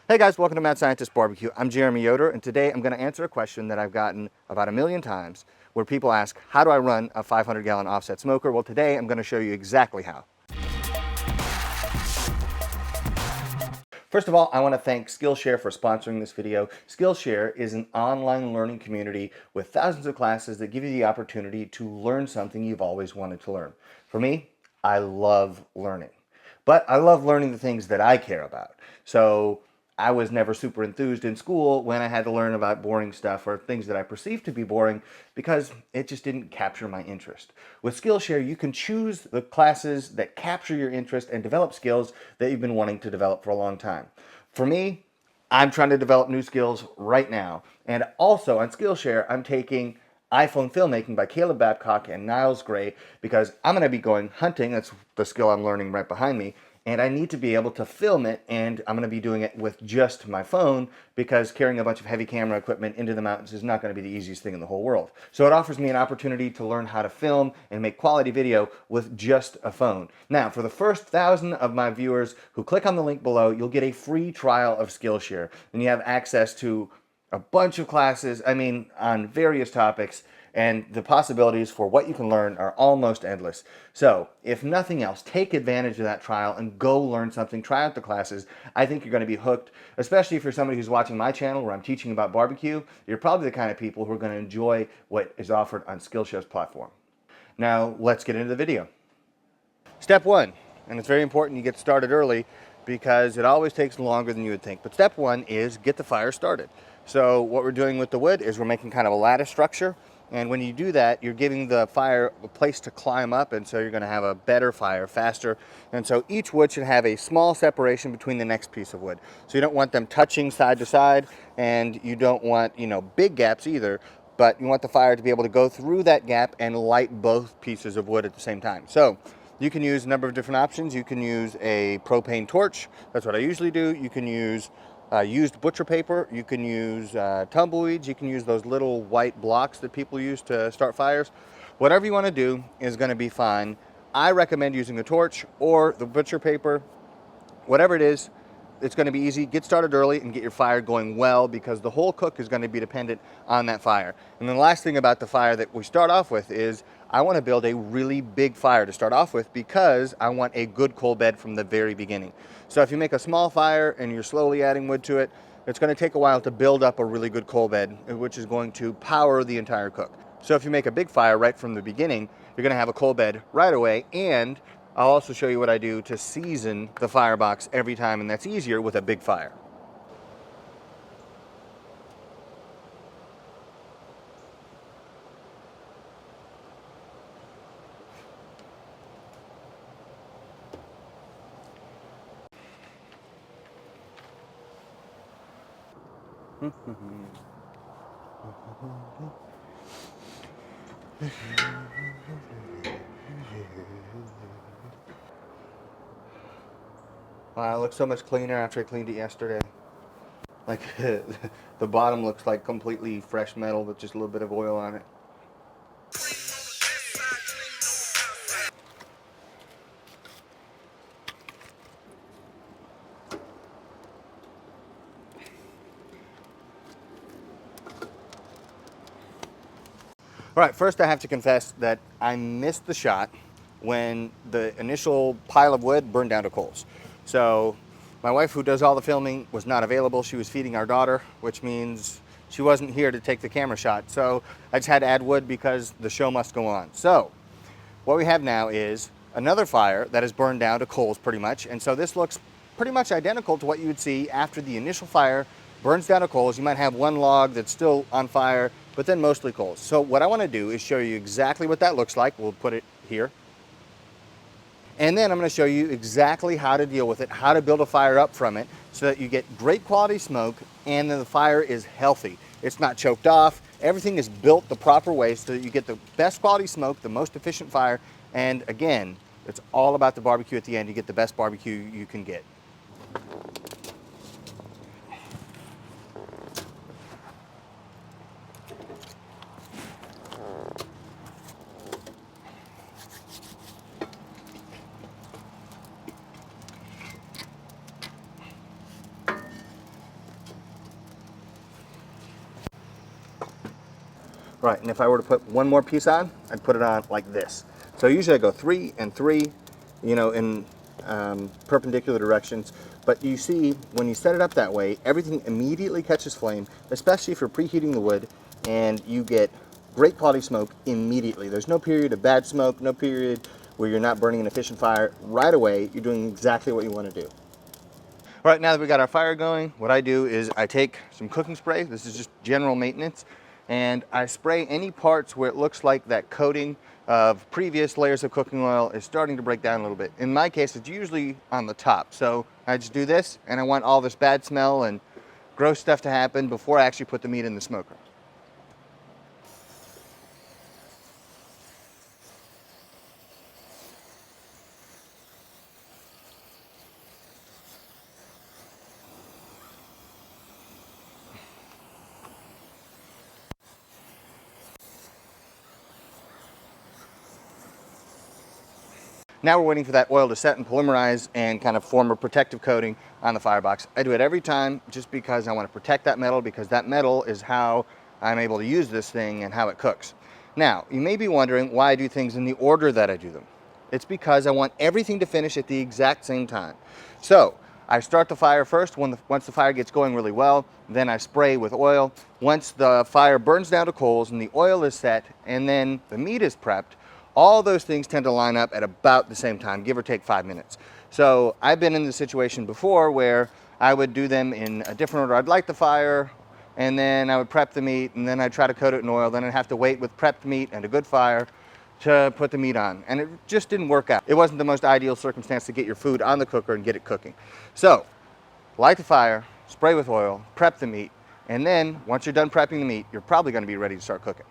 Hey guys, welcome to Mad Scientist BBQ. I'm Jeremy Yoder, and today I'm going to answer a question that I've gotten about 1,000,000 times where people ask, how do I run a 500-gallon offset smoker? Well, today I'm going to show you exactly how. First of all, I want to thank Skillshare for sponsoring this video. Skillshare is an online learning community with thousands of classes that give you the opportunity to learn something you've always wanted to learn. For me, I love learning, but I love learning the things that I care about. So I was never super enthused in school when I had to learn about boring stuff or things that I perceived to be boring because it just didn't capture my interest. With Skillshare, you can choose the classes that capture your interest and develop skills that you've been wanting to develop for a long time. For me, I'm trying to develop new skills right now. And also on Skillshare, I'm taking iPhone filmmaking by Caleb Babcock and Niles Gray because I'm going to be going hunting. That's the skill I'm learning right behind me. And I need to be able to film it, and I'm going to be doing it with just my phone because carrying a bunch of heavy camera equipment into the mountains is not going to be the easiest thing in the whole world. So it offers me an opportunity to learn how to film and make quality video with just a phone. Now, for the first 1,000 of my viewers who click on the link below, you'll get a free trial of Skillshare. And you have access to a bunch of classes, on various topics, and the possibilities for what you can learn are almost endless. So, if nothing else, take advantage of that trial and go learn something. Try out the classes. I think you're going to be hooked, especially if you're somebody who's watching my channel where I'm teaching about barbecue. You're probably the kind of people who are going to enjoy what is offered on Skillshare's platform. Now, let's get into the video. Step one, and it's very important you get started early because it always takes longer than you would think. But step one is get the fire started. So what we're doing with the wood is we're making kind of a lattice structure. And when you do that, you're giving the fire a place to climb up, and so you're going to have a better fire, faster. And so each wood should have a small separation between the next piece of wood. So you don't want them touching side to side, and you don't want, big gaps either, but you want the fire to be able to go through that gap and light both pieces of wood at the same time. So you can use a number of different options. You can use a propane torch. That's what I usually do. You can use used butcher paper. You can use tumbleweeds. You can use those little white blocks that people use to start fires. Whatever you want to do is going to be fine. I recommend using a torch or the butcher paper. Whatever it is, it's going to be easy. Get started early and get your fire going well because the whole cook is going to be dependent on that fire. And then the last thing about the fire that we start off with is I want to build a really big fire to start off with because I want a good coal bed from the very beginning. So if you make a small fire and you're slowly adding wood to it, it's going to take a while to build up a really good coal bed, which is going to power the entire cook. So if you make a big fire right from the beginning, you're going to have a coal bed right away, and I'll also show you what I do to season the firebox every time, and that's easier with a big fire. Wow, it looks so much cleaner after I cleaned it yesterday. Like the bottom looks like completely fresh metal with just a little bit of oil on it. All right, first I have to confess that I missed the shot when the initial pile of wood burned down to coals. So my wife, who does all the filming, was not available. She was feeding our daughter, which means she wasn't here to take the camera shot. So I just had to add wood because the show must go on. So what we have now is another fire that is burned down to coals pretty much. And so this looks pretty much identical to what you would see after the initial fire burns down to coals. You might have one log that's still on fire, but then mostly coals. So what I want to do is show you exactly what that looks like. We'll put it here. And then I'm going to show you exactly how to deal with it, how to build a fire up from it so that you get great quality smoke and then the fire is healthy. It's not choked off. Everything is built the proper way so that you get the best quality smoke, the most efficient fire. And again, it's all about the barbecue at the end. You get the best barbecue you can get. Right, and if I were to put one more piece on, I'd put it on like this. So usually I go 3 and 3, you know, in perpendicular directions. But you see, when you set it up that way, everything immediately catches flame, especially if you're preheating the wood, and you get great quality smoke immediately. There's no period of bad smoke, no period where you're not burning an efficient fire. Right away, you're doing exactly what you want to do. All right, now that we got our fire going, what I do is I take some cooking spray. This is just general maintenance. And I spray any parts where it looks like that coating of previous layers of cooking oil is starting to break down a little bit. In my case, it's usually on the top. So I just do this, and I want all this bad smell and gross stuff to happen before I actually put the meat in the smoker. Now we're waiting for that oil to set and polymerize and kind of form a protective coating on the firebox. I do it every time just because I want to protect that metal, because that metal is how I'm able to use this thing and how it cooks. Now, you may be wondering why I do things in the order that I do them. It's because I want everything to finish at the exact same time. So I start the fire first. Once the fire gets going really well, then I spray with oil. Once the fire burns down to coals and the oil is set and then the meat is prepped, all those things tend to line up at about the same time, give or take 5 minutes. So I've been in the situation before where I would do them in a different order. I'd light the fire, and then I would prep the meat, and then I'd try to coat it in oil. Then I'd have to wait with prepped meat and a good fire to put the meat on. And it just didn't work out. It wasn't the most ideal circumstance to get your food on the cooker and get it cooking. So light the fire, spray with oil, prep the meat, and then once you're done prepping the meat, you're probably going to be ready to start cooking.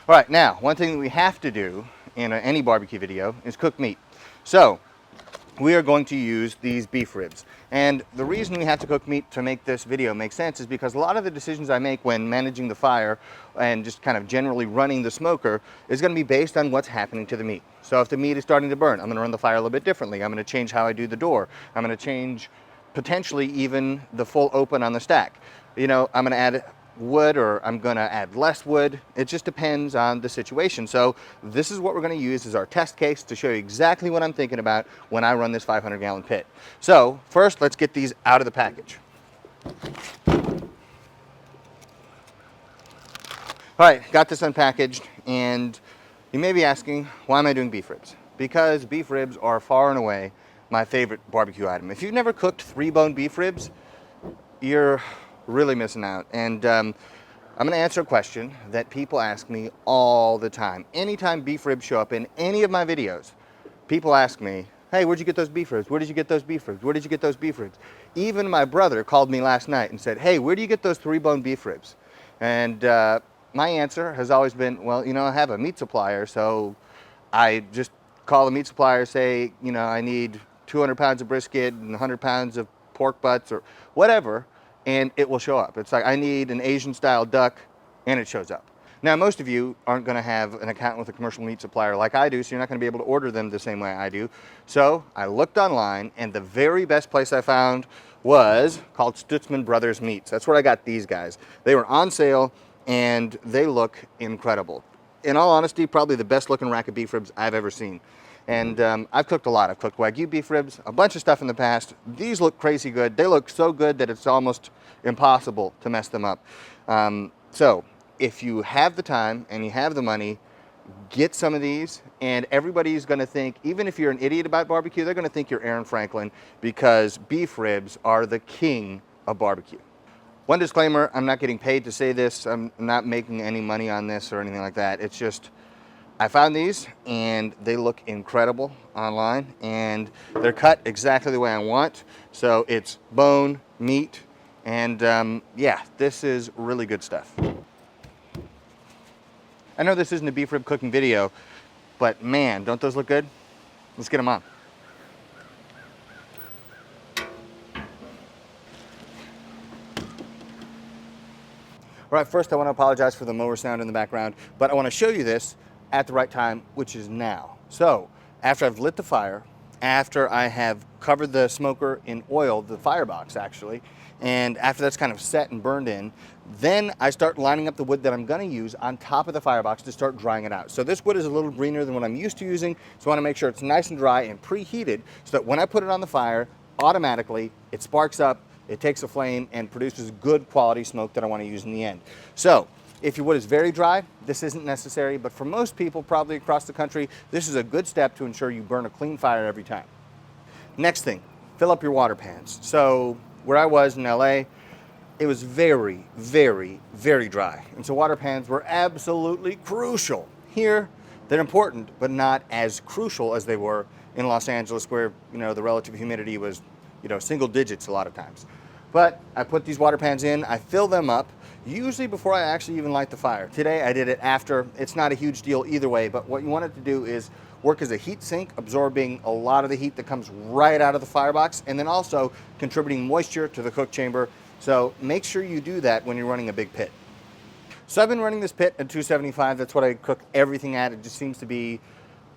All right, now, one thing that we have to do in any barbecue video is cook meat. So we are going to use these beef ribs. And the reason we have to cook meat to make this video make sense is because a lot of the decisions I make when managing the fire and just kind of generally running the smoker is going to be based on what's happening to the meat. So if the meat is starting to burn, I'm going to run the fire a little bit differently. I'm going to change how I do the door. I'm going to change potentially even the full open on the stack. You know, I'm going to add wood, or I'm going to add less wood. It just depends on the situation. So this is what we're going to use as our test case to show you exactly what I'm thinking about when I run this 500-gallon pit. So first, let's get these out of the package. All right, got this unpackaged, and you may be asking, why am I doing beef ribs? Because beef ribs are far and away my favorite barbecue item. If you've never cooked 3-bone beef ribs, you're really missing out. And I'm going to answer a question that people ask me all the time. Anytime beef ribs show up in any of my videos, people ask me, hey, where'd you get those beef ribs? Where did you get those beef ribs? Where did you get those beef ribs? Even my brother called me last night and said, hey, where do you get those 3-bone beef ribs? And my answer has always been, well, you know, I have a meat supplier, so I just call the meat supplier, say, you know, I need 200 pounds of brisket and 100 pounds of pork butts or whatever, and it will show up. It's like, I need an Asian style duck, and it shows up. Now, most of you aren't going to have an account with a commercial meat supplier like I do, so you're not going to be able to order them the same way I do. So I looked online, and the very best place I found was called Stutzman Brothers Meats. That's where I got these guys. They were on sale, and they look incredible. In all honesty, probably the best looking rack of beef ribs I've ever seen. And I've cooked a lot. I've cooked Wagyu beef ribs, a bunch of stuff in the past. These look crazy good. They look so good that it's almost impossible to mess them up. So if you have the time and you have the money, get some of these, and everybody's going to think, even if you're an idiot about barbecue, they're going to think you're Aaron Franklin, because beef ribs are the king of barbecue. One disclaimer, I'm not getting paid to say this. I'm not making any money on this or anything like that. It's just, I found these and they look incredible online, and they're cut exactly the way I want. So it's bone, meat, and yeah, this is really good stuff. I know this isn't a beef rib cooking video, but man, don't those look good? Let's get them on. All right, first I want to apologize for the mower sound in the background, but I want to show you this at the right time, which is now. So after I've lit the fire, after I have covered the smoker in oil, the firebox actually, and after that's kind of set and burned in, then I start lining up the wood that I'm going to use on top of the firebox to start drying it out. So this wood is a little greener than what I'm used to using, so I want to make sure it's nice and dry and preheated so that when I put it on the fire, automatically it sparks up, it takes a flame, and produces good quality smoke that I want to use in the end. So if your wood is very dry, this isn't necessary, but for most people probably across the country, this is a good step to ensure you burn a clean fire every time. Next thing, fill up your water pans. So where I was in LA, it was very, very, very dry. And so water pans were absolutely crucial. Here, they're important, but not as crucial as they were in Los Angeles, where, you know, the relative humidity was, you know, single digits a lot of times. But I put these water pans in, I fill them up, usually before I actually even light the fire. Today I did it after. It's not a huge deal either way, but what you want it to do is work as a heat sink, absorbing a lot of the heat that comes right out of the firebox, and then also contributing moisture to the cook chamber. So make sure you do that when you're running a big pit. So I've been running this pit at 275. That's what I cook everything at. It just seems to be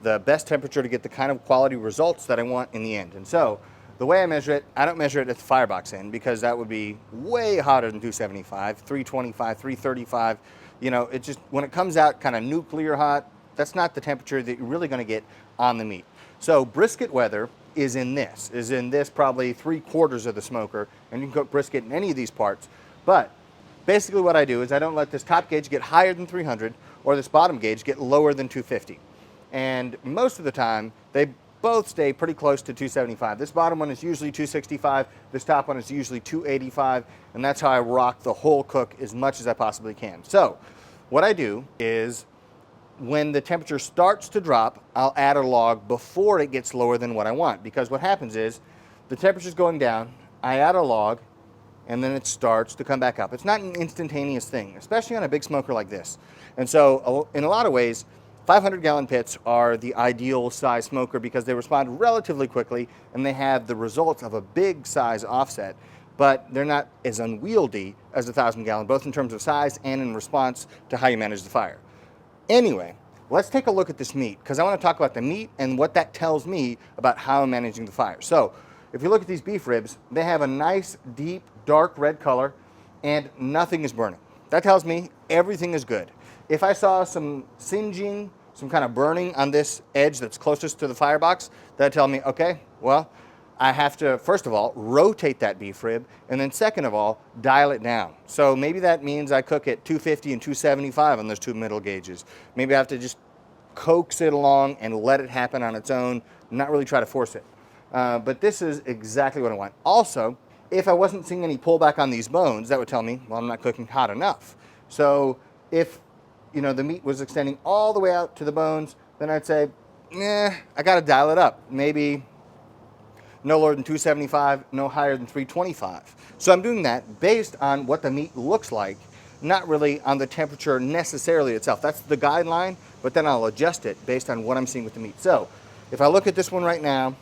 the best temperature to get the kind of quality results that I want in the end. And so the way I measure it, I don't measure it at the firebox end because that would be way hotter than 275, 325, 335. You know, it just, when it comes out kind of nuclear hot, that's not the temperature that you're really going to get on the meat. So brisket weather is in this probably 3/4 of the smoker, and you can cook brisket in any of these parts. But basically what I do is I don't let this top gauge get higher than 300 or this bottom gauge get lower than 250. And most of the time, they both stay pretty close to 275. This bottom one is usually 265, this top one is usually 285, and that's how I rock the whole cook as much as I possibly can. So what I do is when the temperature starts to drop, I'll add a log before it gets lower than what I want, because what happens is the temperature's going down, I add a log, and then it starts to come back up. It's not an instantaneous thing, especially on a big smoker like this. And so in a lot of ways, 500-gallon pits are the ideal size smoker because they respond relatively quickly and they have the results of a big size offset, but they're not as unwieldy as a 1,000-gallon, both in terms of size and in response to how you manage the fire. Anyway, let's take a look at this meat because I want to talk about the meat and what that tells me about how I'm managing the fire. So if you look at these beef ribs, they have a nice, deep, dark red color and nothing is burning. That tells me everything is good. If I saw some singeing, some kind of burning on this edge that's closest to the firebox, that'd tell me, okay, well, I have to, first of all, rotate that beef rib, and then second of all, dial it down. So maybe that means I cook at 250 and 275 on those two middle gauges. Maybe I have to just coax it along and let it happen on its own, not really try to force it. But this is exactly what I want. Also, if I wasn't seeing any pullback on these bones, that would tell me, well, I'm not cooking hot enough. So if, you know, the meat was extending all the way out to the bones, then I'd say, I gotta dial it up. Maybe no lower than 275, no higher than 325. So I'm doing that based on what the meat looks like, not really on the temperature necessarily itself. That's the guideline, but then I'll adjust it based on what I'm seeing with the meat. So if I look at this one right now,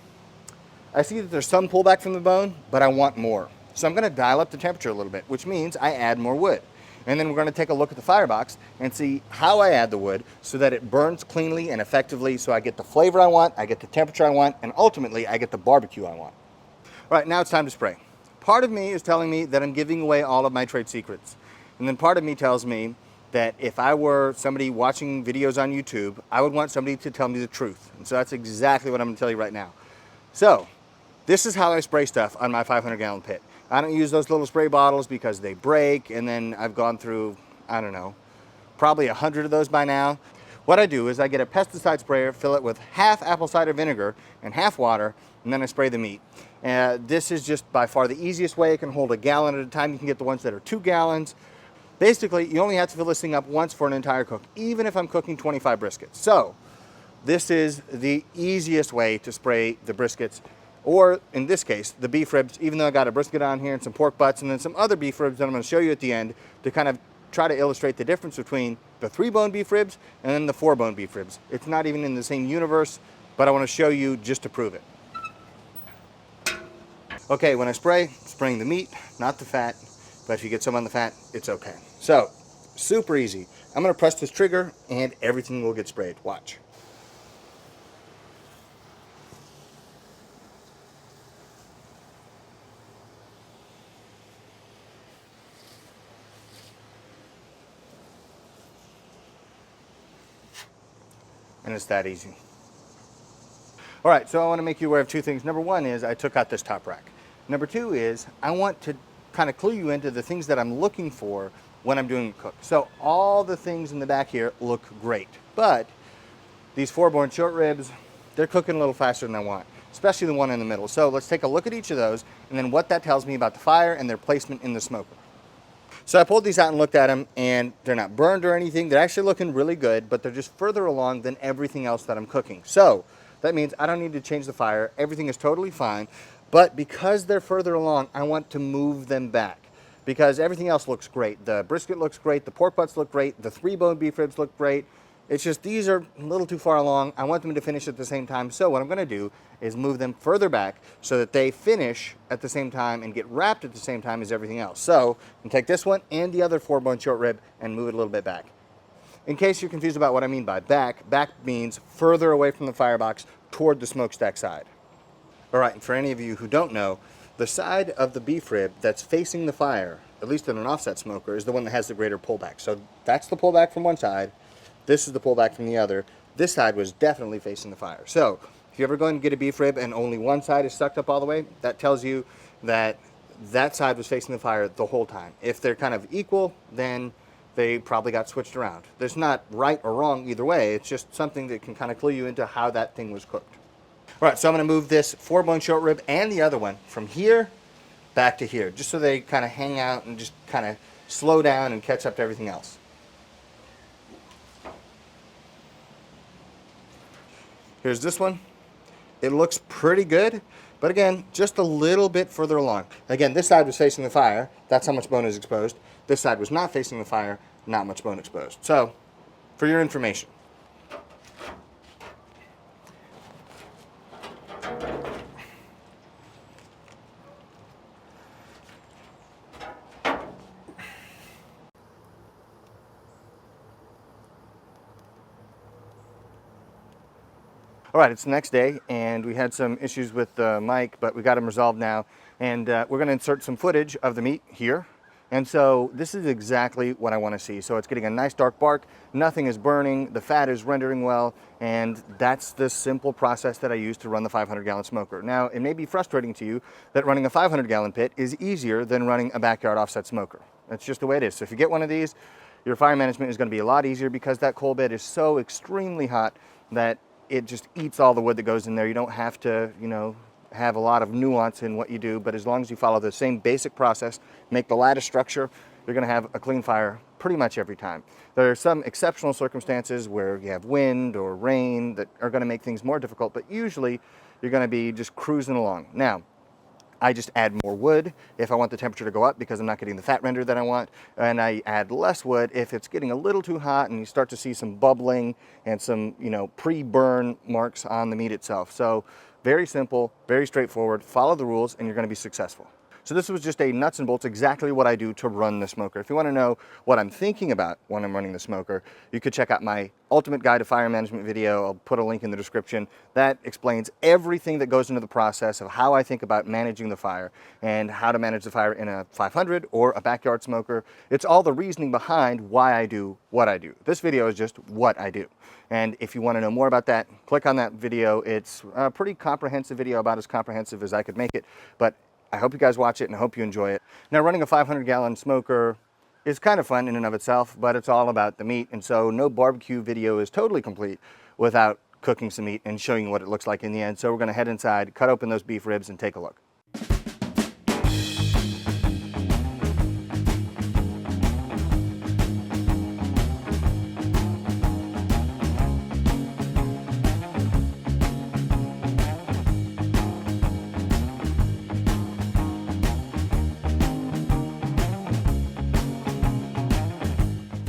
I see that there's some pullback from the bone, but I want more. So I'm gonna dial up the temperature a little bit, which means I add more wood. And then we're gonna take a look at the firebox and see how I add the wood so that it burns cleanly and effectively so I get the flavor I want, I get the temperature I want, and ultimately I get the barbecue I want. All right, now it's time to spray. Part of me is telling me that I'm giving away all of my trade secrets. And then part of me tells me that if I were somebody watching videos on YouTube, I would want somebody to tell me the truth. And so that's exactly what I'm gonna tell you right now. So this is how I spray stuff on my 500-gallon pit. I don't use those little spray bottles because they break, and then I've gone through, I don't know, probably 100 of those by now. What I do is I get a pesticide sprayer, fill it with half apple cider vinegar and half water, and then I spray the meat. This is just by far the easiest way. It can hold a gallon at a time. You can get the ones that are 2 gallons. Basically, you only have to fill this thing up once for an entire cook, even if I'm cooking 25 briskets. So this is the easiest way to spray the briskets, or in this case, the beef ribs, even though I got a brisket on here and some pork butts and then some other beef ribs that I'm going to show you at the end to kind of try to illustrate the difference between the 3-bone beef ribs and then the 4-bone beef ribs. It's not even in the same universe, but I want to show you just to prove it. Okay, when I spray, I'm spraying the meat, not the fat, but if you get some on the fat, it's okay. So, super easy. I'm going to press this trigger and everything will get sprayed. Watch. and it's that easy. All right, so I want to make you aware of two things. Number one is I took out this top rack. Number two is I want to kind of clue you into the things that I'm looking for when I'm doing a cook. So all the things in the back here look great, but these 4-bone short ribs, they're cooking a little faster than I want, especially the one in the middle. So let's take a look at each of those and then what that tells me about the fire and their placement in the smoker. So I pulled these out and looked at them, and they're not burned or anything. They're actually looking really good, but they're just further along than everything else that I'm cooking. So that means I don't need to change the fire. Everything is totally fine. But because they're further along, I want to move them back because everything else looks great. The brisket looks great. The pork butts look great. The 3-bone beef ribs look great. It's just these are a little too far along. I want them to finish at the same time. So what I'm going to do is move them further back so that they finish at the same time and get wrapped at the same time as everything else. So I'm going to take this one and the other 4-bone short rib and move it a little bit back. In case you're confused about what I mean by back, back means further away from the firebox toward the smokestack side. All right, and for any of you who don't know, the side of the beef rib that's facing the fire, at least in an offset smoker, is the one that has the greater pullback. So that's the pullback from one side. This is the pullback from the other. This side was definitely facing the fire. So if you ever go and get a beef rib and only one side is sucked up all the way, that tells you that that side was facing the fire the whole time. If they're kind of equal, then they probably got switched around. There's not right or wrong either way. It's just something that can kind of clue you into how that thing was cooked. All right, so I'm going to move this 4-bone short rib and the other one from here back to here, just so they kind of hang out and just kind of slow down and catch up to everything else. Here's this one. It looks pretty good, but again, just a little bit further along. Again, this side was facing the fire. That's how much bone is exposed. This side was not facing the fire. Not much bone exposed. So, for your information. All right, it's the next day, and we had some issues with the mic, but we got them resolved now. And we're going to insert some footage of the meat here. And so this is exactly what I want to see. So it's getting a nice dark bark, nothing is burning, the fat is rendering well, and that's the simple process that I use to run the 500-gallon smoker. Now, it may be frustrating to you that running a 500-gallon pit is easier than running a backyard offset smoker. That's just the way it is. So if you get one of these, your fire management is going to be a lot easier because that coal bed is so extremely hot that it just eats all the wood that goes in there. You don't have to, have a lot of nuance in what you do, but as long as you follow the same basic process, make the lattice structure, you're going to have a clean fire pretty much every time. There are some exceptional circumstances where you have wind or rain that are going to make things more difficult, but usually you're going to be just cruising along. Now, I just add more wood if I want the temperature to go up because I'm not getting the fat render that I want, and I add less wood if it's getting a little too hot and you start to see some bubbling and some, pre-burn marks on the meat itself. So very simple, very straightforward, follow the rules and you're going to be successful. So this was just a nuts and bolts, exactly what I do to run the smoker. If you want to know what I'm thinking about when I'm running the smoker, you could check out my Ultimate Guide to Fire Management video. I'll put a link in the description. That explains everything that goes into the process of how I think about managing the fire and how to manage the fire in a 500 or a backyard smoker. It's all the reasoning behind why I do what I do. This video is just what I do. And if you want to know more about that, click on that video. It's a pretty comprehensive video, about as comprehensive as I could make it, but I hope you guys watch it and I hope you enjoy it. Now, running a 500-gallon smoker is kind of fun in and of itself, but it's all about the meat, and so no barbecue video is totally complete without cooking some meat and showing you what it looks like in the end. So we're going to head inside, cut open those beef ribs, and take a look.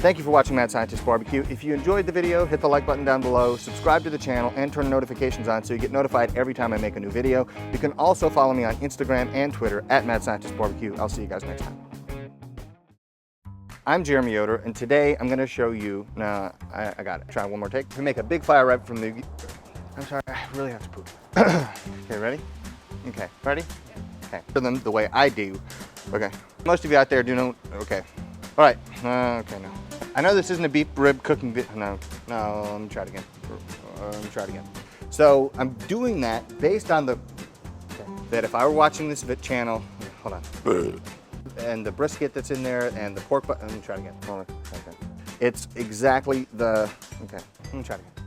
Thank you for watching Mad Scientist BBQ. If you enjoyed the video, hit the like button down below, subscribe to the channel, and turn notifications on so you get notified every time I make a new video. You can also follow me on Instagram and Twitter at Mad Scientist BBQ. I'll see you guys next time. I'm Jeremy Yoder, and today I'm going to show you, I got it, try one more take, to make a big fire right from the, I'm sorry, I really have to poop. Okay, ready? Okay, ready? Okay, for them the way I do. Okay, most of you out there do know, okay. All right, okay, now. I know this isn't a beef rib cooking video. No, let me try it again. So I'm doing that based on that if I were watching this channel, hold on, and the brisket that's in there and the pork butt, let me try it again. Hold on. Okay. It's exactly the, okay, let me try it again.